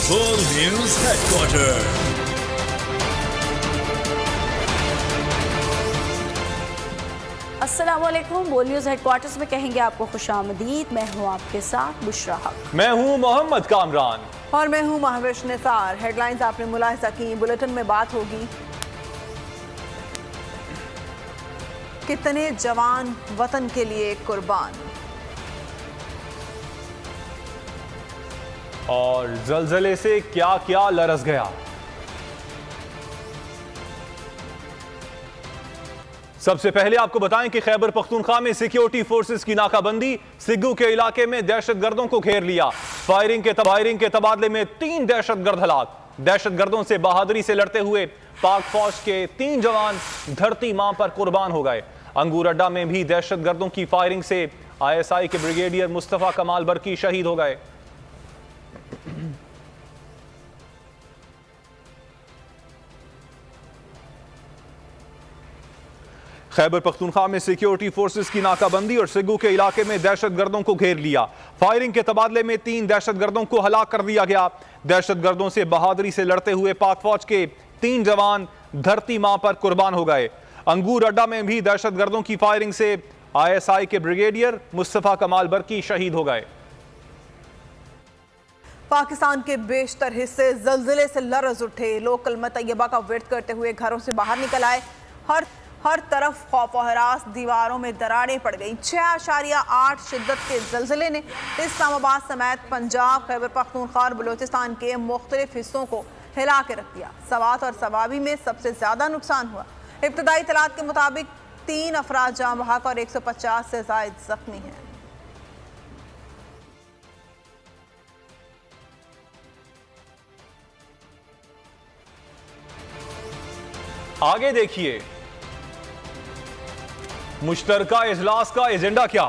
Full News Headquarters। अस्सलामुअलैकुम। बोल news headquarters में कहेंगे आपको खुशामदीद। मैं हूँ आपके साथ बुशरा हक। मैं हूँ मोहम्मद कामरान और मैं हूँ महविश निसार। हेडलाइंस आपने मुलाहिजा की, बुलेटिन में बात होगी। कितने जवान वतन के लिए कुर्बान, और जलजले से क्या क्या लरस गया। सबसे पहले आपको बताएं कि खैबर पख्तूनख्वा में सिक्योरिटी फोर्सेस की नाकाबंदी, सिग्गू के इलाके में दहशतगर्दों को घेर लिया। फायरिंग के तबादले में 3 दहशतगर्द हलाक। दहशतगर्दों से बहादुरी से लड़ते हुए पाक फौज के 3 जवान धरती मां पर कुर्बान हो गए। अंगूर अड्डा में भी दहशतगर्दों की फायरिंग से ISI के ब्रिगेडियर मुस्तफा कमाल बरकी शहीद हो गए। खैबर पख्तूनख्वा में सिक्योरिटी फोर्सेस की नाकाबंदी और सिग्गू के इलाके में दहशतगर्दों को घेर लिया। फायरिंग के तबादले में 3 दहशतगर्दों को हलाक कर दिया गया। दहशतगर्दों से बहादुरी से लड़ते हुए पाक फौज के 3 जवान धरती मां पर कुर्बान हो गए। अंगूर अड्डा में भी दहशतगर्दों की फायरिंग से ISI के ब्रिगेडियर मुस्तफा कमाल बरकी शहीद हो गए। पाकिस्तान के बेशतर हिस्से जलजिले से लरज उठे। लोग कलमा तैयबा का विर्द करते हुए घरों से बाहर निकल आए। हर तरफ खौफ और हरास, दीवारों में दरारें पड़ गई। 6.8 शिद्दत के जलजिले ने इस्लामाबाद समेत पंजाब, खैबर पख्तूनख्वा और बलूचिस्तान के मुख्तलिफ हिस्सों को हिला के रख दिया। सवात और सवाबी में सबसे ज्यादा नुकसान हुआ। इब्तदाई इत्तलात के मुताबिक 3 अफराद जाँ बहक और 150 से जायद जख्मी हैं। आगे देखिए, मुश्तरका इजलास का एजेंडा क्या।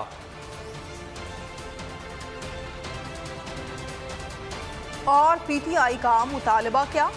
और PTI का मुतालबा क्या।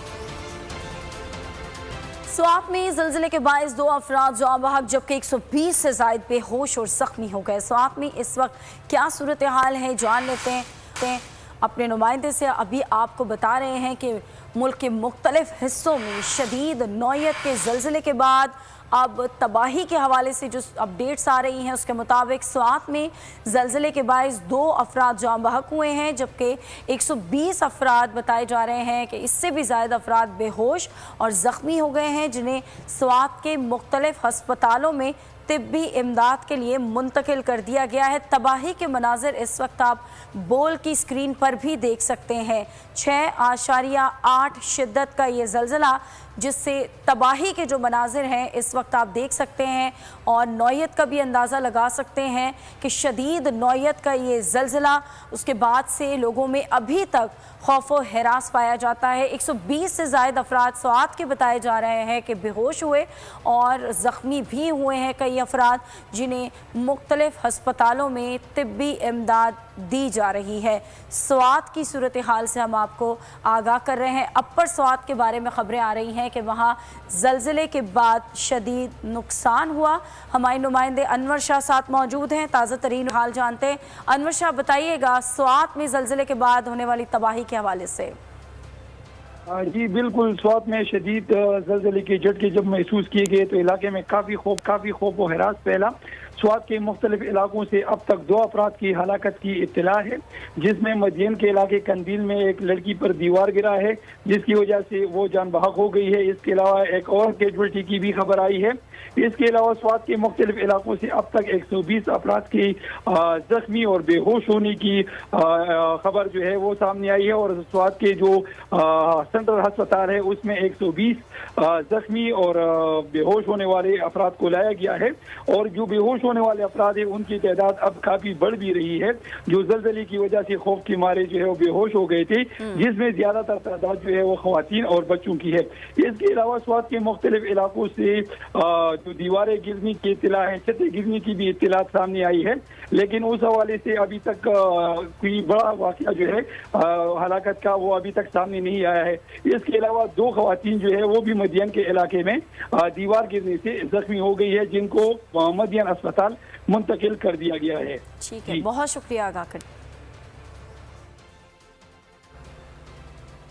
स्वात में जलजिले के बायस 2 अफराद जाँ बहक जबकि 120 से जायद बेहोश और जख्मी हो गए। स्वात में इस वक्त क्या सूरत हाल है जान लेते हैं अपने नुमाइंदे से। अभी आपको बता रहे हैं कि मुल्क के मुख्तलिफ हिस्सों में शदीद नौयत के जलजिले के बाद अब तबाही के हवाले से जो अपडेट्स आ रही हैं उसके मुताबिक स्वात में जलजिले के बायस 2 अफराद जाँ बहक हुए हैं जबकि 120 अफराद बताए जा रहे हैं कि इससे भी ज़्यादा अफराद बेहोश और ज़ख्मी हो गए हैं, जिन्हें स्वात के मुख्तलिफ हस्पतालों में तिब्बी इमदाद के लिए मुंतकिल कर दिया गया है। तबाही के मनाजिर इस वक्त आप बोल की स्क्रीन पर भी देख सकते हैं। 6.8 शिद्दत का ये जलजिला, जिससे तबाही के जो मनाजिर हैं इस वक्त आप देख सकते हैं और नौयत का भी अंदाज़ा लगा सकते हैं कि शदीद नौयत का ये जलजिला, उसके बाद से लोगों में अभी तक खौफ व हिरास पाया जाता है। 120 से ज़ायद अफराद स्वात के बताए जा रहे हैं कि बेहोश हुए और ज़ख्मी भी हुए हैं कई अफराद, जिन्हें मुख्तलिफ हस्पतालों में तिब्बी इमदाद दी जा रही है। स्वात की सूरत हाल से हम आपको आगाह कर रहे हैं। अपर स्वात के बारे में खबरें आ रही हैं कि वहाँ जलजिले के बाद शदीद नुकसान हुआ। हमारे नुमाइंदे अनवर शाह साथ मौजूद हैं, ताज़ा तरीन हाल जानते हैं। अनवर शाह, बताइएगा स्वात में जलजिले के बाद होने वाली तबाही के हवाले से। जी बिल्कुल, स्वात में शदीद जलजिले के झटके जब महसूस किए गए तो इलाके में काफ़ी खौफ व हिरास फैला। स्वात के मुख्तलिफ इलाकों से अब तक 2 अफराद की हलाकत की इत्तला है, जिसमें मदियन के इलाके कंदील में एक लड़की पर दीवार गिरा है जिसकी वजह से वो जान बहक हो गई है। इसके अलावा एक और कैजुअल्टी की भी खबर आई है। इसके अलावा स्वात के मुख्तलिफ इलाकों से अब तक 120 अफराद की जख्मी और बेहोश होने की खबर जो है वो सामने आई है। और स्वात के जो सेंट्रल अस्पताल है उसमें 120 जख्मी और बेहोश होने वाले अफराद को लाया गया है। और जो बेहोश होने वाले अफराद है उनकी तादाद अब काफी बढ़ भी रही है, जो जलजले की वजह से खौफ के मारे जो है वो बेहोश हो गए थे, जिसमें ज्यादातर तादाद जो है वो खवातीन और बच्चों की है। इसके अलावा स्वात के मुख्तलिफ इलाकों से जो दीवारें गिरने की इत्तला है, छतें गिरने की भी इत्तलात सामने आई है, लेकिन उस हवाले से अभी तक कोई बड़ा वाकया जो है हलाकत का वो अभी तक सामने नहीं आया है। इसके अलावा 2 खवातीन जो है वो भी मदियन के इलाके में दीवार गिरने से जख्मी हो गई है, जिनको मदियन अस्पताल मुंतकिल कर दिया गया है। ठीक है, बहुत शुक्रिया आगाह कर।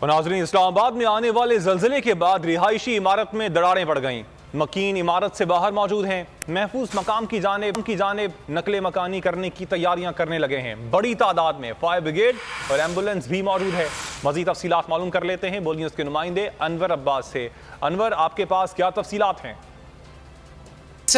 और नाज़रीन, इस्लामाबाद में आने वाले जल्जले के बाद रिहायशी इमारत में दरारें पड़ गईं। मकीन इमारत से बाहर मौजूद हैं। महफूज मकाम की जानिब नकले मकानी करने की तैयारियां करने लगे हैं। बड़ी तादाद में फायर ब्रिगेड और एम्बुलेंस भी मौजूद है। मजीद तफसीलात मालूम कर लेते हैं बोल न्यूज़ के नुमाइंदे अनवर अब्बास से। अनवर, आपके पास क्या तफसीलात हैं?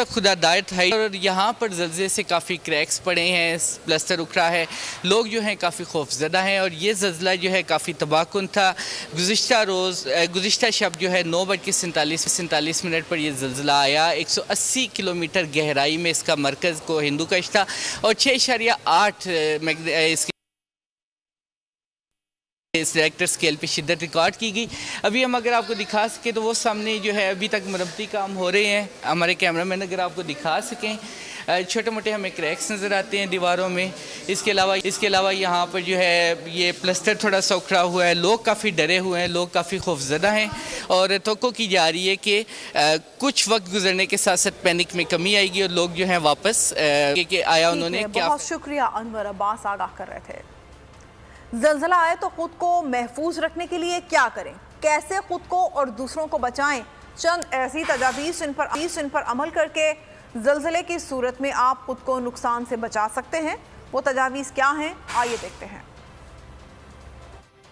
खुदादार था और यहाँ पर जल्ज़ले से काफ़ी क्रैक्स पड़े हैं, प्लस्तर उखड़ा है, लोग जो हैं काफ़ी खौफजदा हैं और ये ज़ल्ज़ला जो है काफ़ी तबाहकुन था। गुज़िश्ता शब जो है 9:47 पर ये ज़ल्ज़ला आया। 180 किलोमीटर गहराई में इसका मरकज़ को हिंदू कश था और 6.8 इसकी इस रिएक्टर स्केल पे शिद्दत रिकॉर्ड की गई। अभी हम अगर आपको दिखा सकें तो वो सामने जो है अभी तक मरम्मती काम हो रहे हैं। हमारे कैमरामैन अगर आपको दिखा सकें, छोटे मोटे हमें क्रैक्स नज़र आते हैं दीवारों में। इसके अलावा यहाँ पर जो है ये प्लस्तर थोड़ा सा उखड़ा हुआ है। लोग काफ़ी डरे हुए हैं, लोग काफ़ी खौफजदा हैं और तवक्को की जा रही है कि कुछ वक्त गुजरने के साथ साथ पैनिक में कमी आएगी और लोग जो हैं वापस आया उन्होंने क्या। बहुत शुक्रिया अनवर अब्बास, आगाह कर रहे थे। ज़ल्ज़ला आए तो खुद को महफूज रखने के लिए क्या करें, कैसे खुद को और दूसरों को बचाएं, चंद ऐसी तजावीज़ जिन पर अमल करके ज़ल्ज़ले की सूरत में आप खुद को नुकसान से बचा सकते हैं। वो तजावीज़ क्या हैं, आइए देखते हैं।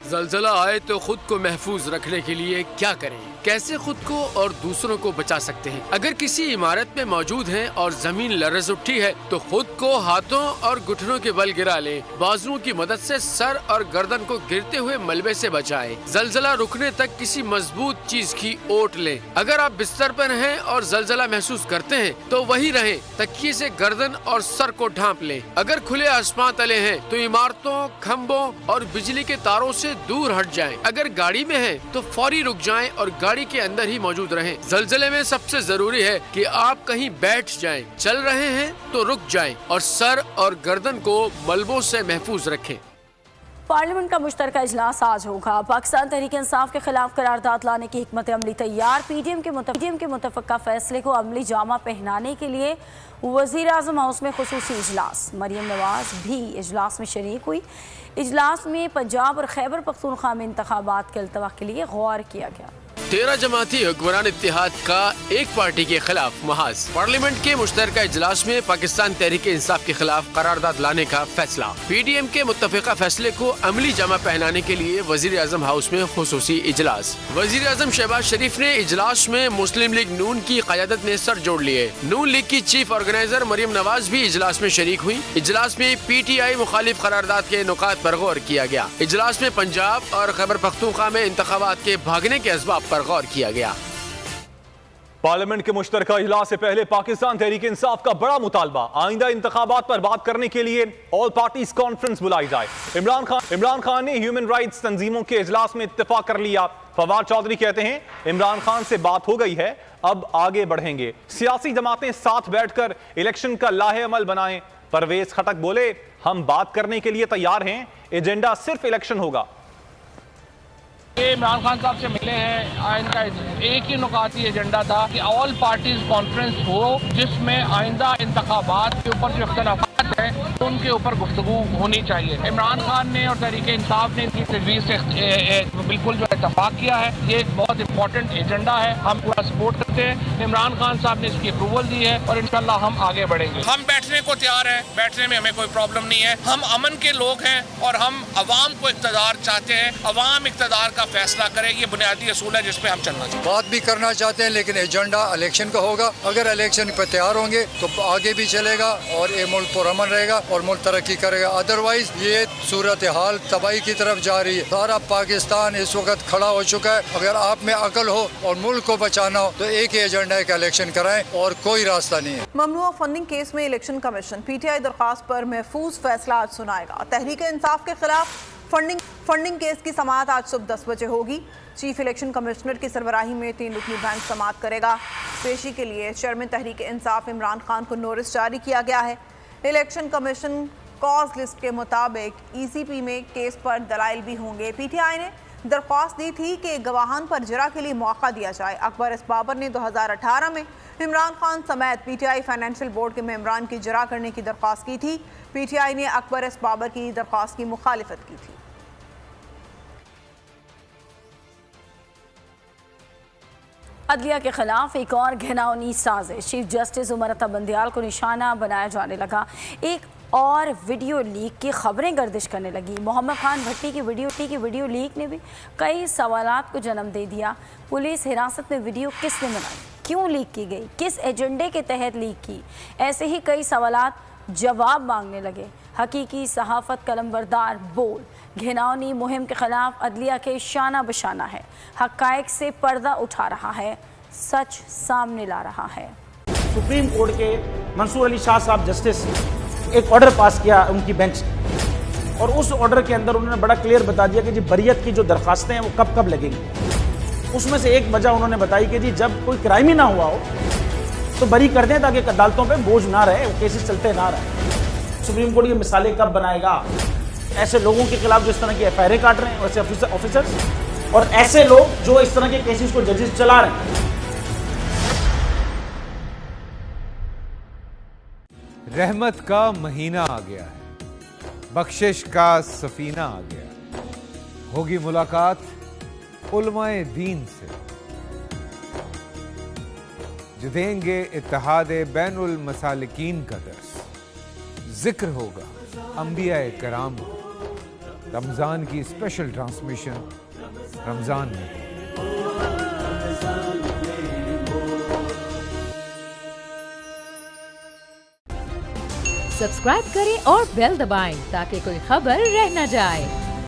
ज़ल्ज़ला आए तो खुद को महफूज रखने के लिए क्या करें, कैसे खुद को और दूसरों को बचा सकते हैं। अगर किसी इमारत में मौजूद हैं और जमीन लरज़ उठी है तो खुद को हाथों और घुटनों के बल गिरा लें। बाजुओं की मदद से सर और गर्दन को गिरते हुए मलबे से बचाएं। ज़ल्ज़ला रुकने तक किसी मजबूत चीज की ओट लें। अगर आप बिस्तर पर हैं और ज़ल्ज़ला महसूस करते हैं तो वही रहें, तकिए से गर्दन और सर को ढांप लें। अगर खुले आसमान तले हैं तो इमारतों, खम्बों और बिजली के तारों से दूर हट जाएं। अगर गाड़ी में हैं तो फौरी रुक जाएं और गाड़ी के अंदर ही मौजूद रहें। ज़ल्ज़ले में सबसे जरूरी है कि आप कहीं बैठ जाएं, चल रहे हैं तो रुक जाएं और सर और गर्दन को मलबों से महफूज रखें। पार्लियामेंट का मुश्तरका इजलास आज होगा। पाकिस्तान तहरीक इंसाफ के खिलाफ करारदाद लाने की हिकमत अमली तैयार। पीडीएम के मुतफ़क्का फैसले को अमली जामा पहनाने के लिए वज़ीर आज़म हाउस में खुसूसी इजलास। मरीम नवाज भी इजलास में शरीक हुई। इजलास में पंजाब और खैबर पख्तूनख्वा में इंतखाबात के अल्तवा के लिए गौर किया गया। 13 जमाती हुक्मरान इत्तेहाद का एक पार्टी के खिलाफ महाज। पार्लियामेंट के मुश्तरका इजलास में पाकिस्तान तहरीक इंसाफ के खिलाफ करारदाद लाने का फैसला। पीडीएम के मुत्तफ़िका फैसले को अमली जामा पहनाने के लिए वज़ीर आज़म हाउस में खुसूसी इजलास। वज़ीर आज़म शहबाज शरीफ ने इजलास में मुस्लिम लीग नून की क़यादत ने सर जोड़ लिए। नून लीग की चीफ ऑर्गेनाइजर मरीम नवाज भी इजलास में शरीक हुई। इजलास में PTI मुखालिफ करारदाद के नुकात पर गौर किया गया। इजलास में पंजाब और खैबर पख्तूनख्वा में इंतखाबात के भागने के असबाब पर गौर किया गया। पार्लियामेंट के मुश्तरका इजलास से पहले पाकिस्तान तहरीक इंसाफ का बड़ा मुतालबा, आइंदा इंतखाबात पर बात करने के लिए ऑल पार्टीज कॉन्फ्रेंस बुलाई जाए। इमरान खान ने ह्यूमन राइट्स तंजीमों के इजलास में इत्तेफाक कर लिया। फवाद चौधरी कहते हैं इमरान खान से बात हो गई है, अब आगे बढ़ेंगे। सियासी जमातें साथ बैठकर इलेक्शन का लाहे अमल बनाएं। परवेज खटक बोले हम बात करने के लिए तैयार हैं, एजेंडा सिर्फ इलेक्शन होगा। ये इमरान खान साहब से मिले हैं, इनका एक ही नुकाती एजेंडा था कि ऑल पार्टीज कॉन्फ्रेंस हो जिसमें आइंदा इंतखाबात के ऊपर जो इख्तलाफात हैं उनके ऊपर गुफ्तगू होनी चाहिए। इमरान खान ने और तहरीक इंसाफ ने इनकी तजवीज़ से बिल्कुल जो इत्तफाक किया है। ये एक बहुत इंपॉर्टेंट एजेंडा है, हम पूरा सपोर्ट करते हैं। इमरान खान साहब ने इसकी अप्रूवल दी है और इंशाल्लाह हम आगे बढ़ेंगे। हम बैठने को तैयार हैं, बैठने में हमें कोई प्रॉब्लम नहीं है। हम अमन के लोग हैं और हम अवाम को इक़्तिदार चाहते हैं। अवाम इक़्तिदार का फैसला करे, ये बुनियादी असूल है जिस पे हम चलना चाहिए। बात भी करना चाहते हैं लेकिन एजेंडा इलेक्शन का होगा। अगर इलेक्शन पर तैयार होंगे तो आगे भी चलेगा और ये मुल्क पुरअमन रहेगा और मुल्क तरक्की करेगा। अदरवाइज ये सूरत हाल तबाही की तरफ जा रही है। सारा पाकिस्तान इस वक्त खड़ा हो चुका है। अगर आप में अकल हो और मुल्क को बचाना हो तो एक ही एजेंडा है कि इलेक्शन कराएं और कोई रास्ता नहीं है। ममनुआ फंडिंग केस में इलेक्शन कमीशन PTI दरख्वास्त पर महफूज फैसला आज सुनाएगा। तहरीक इंसाफ के खिलाफ फंडिंग केस की समाअत आज सुबह 10 बजे होगी। चीफ इलेक्शन कमिश्नर की सरबराही में 3 रुकनी बेंच समाअत करेगा। पेशी के लिए चेयरमैन तहरीक इंसाफ इमरान खान को नोटिस जारी किया गया है। इलेक्शन कमीशन कॉज लिस्ट के मुताबिक ECP में केस पर दलाइल भी होंगे। PTI ने दरख्वास्त दी थी कि गवाहान पर जरा के लिए मौका दिया जाए। अकबर एस बाबर ने 2018 में इमरान खान समेत PTI फाइनेंशियल बोर्ड के मेंबरान की जरा करने की दरख्वास्त की थी। PTI ने अकबर एस बाबर की दरख्वास्त की मुखालिफत की थी। अदलिया के खिलाफ एक और घिनौनी साजिश, चीफ जस्टिस उमर अता बंदियाल को निशाना बनाया जाने लगा। एक और वीडियो लीक की खबरें गर्दिश करने लगी। मोहम्मद खान भट्टी की वीडियो लीक ने भी कई सवालात को जन्म दे दिया। पुलिस हिरासत में वीडियो किसने बनाई, क्यों लीक की गई, किस एजेंडे के तहत लीक की, ऐसे ही कई सवालात जवाब मांगने लगे। हकीकी सहाफत कलमबरदार बोल घिनौनी मुहिम के खिलाफ अदलिया के शाना बशाना है, हक़ाइक़ से पर्दा उठा रहा है, सच सामने ला रहा है। सुप्रीम कोर्ट के मंसूर अली शाह साहब जस्टिस एक ऑर्डर पास किया उनकी बेंच, और उस ऑर्डर के अंदर उन्होंने बड़ा क्लियर बता दिया कि जी बरियत की जो दरखास्तें हैं वो कब कब लगेंगी। उसमें से एक वजह उन्होंने बताई कि जी जब कोई क्राइम ही ना हुआ हो तो बरी कर दें, ताकि अदालतों पे बोझ ना रहे, वो केसेस चलते ना रहे। सुप्रीम कोर्ट ये मिसालें कब बनाएगा, ऐसे लोगों के खिलाफ जो इस तरह की एफआईआर काट रहे हैं, वैसे ऑफिसर्स, और ऐसे लोग जो इस तरह के केसेस को जजेस चला रहे हैं। रहमत का महीना आ गया है, बख्शिश का सफीना आ गया, होगी मुलाकात उलमाए दीन से, जो देंगे इत्तेहादे बैनुल मसालिकीन का दर्स, जिक्र होगा अंबियाए कराम, रमजान की स्पेशल ट्रांसमिशन रमजान में। सब्सक्राइब करें और बेल दबाएं ताकि कोई खबर रह न जाए।